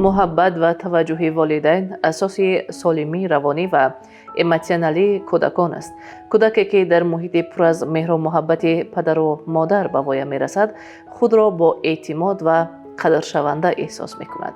محبت و توجه والدین اساس سالمی روانی و ایموشنالی کودکان است. کودکی که در محیط پر از مهر و محبت پدر و مادر به وای میرسد، خود را با اعتماد و قدر شونده احساس می کند.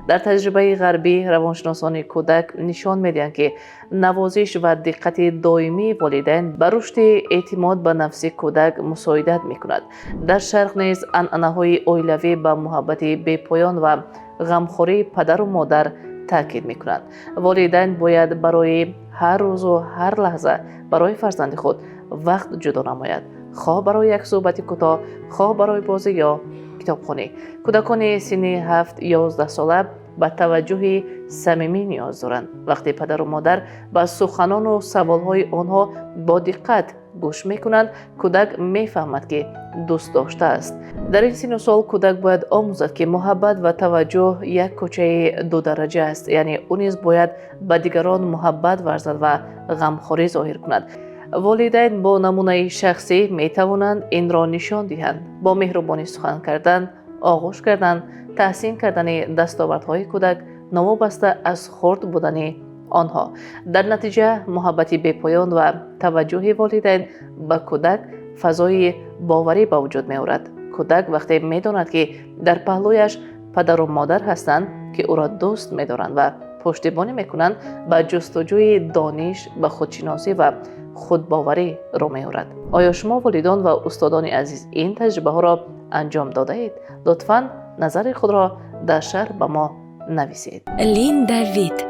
در تجربه غربی، روانشناسان کودک نشان میدهند که نوازش و دقت دائمی والدین بر رشد اعتماد به نفس کودک مساعدت می کند. در شرق نیز عنعنه‌های اولیوی به محبت بی‌پایان و غمخوری پدر و مادر تاکید می کنند. والدین باید برای هر روز و هر لحظه برای فرزند خود وقت جدا نماید، خواه برای یک صحبت کوتاه، خواه برای بازی یا کتابخوانی. کودکان سن 7-11 ساله به توجه صمیمی نیاز دارند. وقتی پدر و مادر به سخنان و سوالهای آنها با دقت گوش میکنند، کودک میفهمد که دوست داشته است. در این سن و سال کودک باید آموزد که محبت و توجه یک کوچه 2 درجه است، یعنی او نیز باید به دیگران محبت ورزد و غمخوری ظاهر کند. والدین با نمونه شخصی می توانند این را نشان دهند. با مهربانی سخن کردن، آغوش کردن، تحسین کردن دستاوردهای کودک نوابسته از خرد بودن آنها. در نتیجه محبت بی‌پایان و توجه والدین به کودک فضای باوری به وجود می آورد. کودک وقتی می داند که در پهلویش پدر و مادر هستند که او را دوست می دارند و پشتیبانی می کنند، به جستجوی دانش، به خودشناسی و خودباوری رو می آورد. آیا شما والدان و استادان عزیز این تجربه ها را انجام داده اید؟ لطفاً نظر خود را در شرح به ما نویسید. لین دیوید،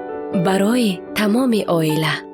برای تمام عائله.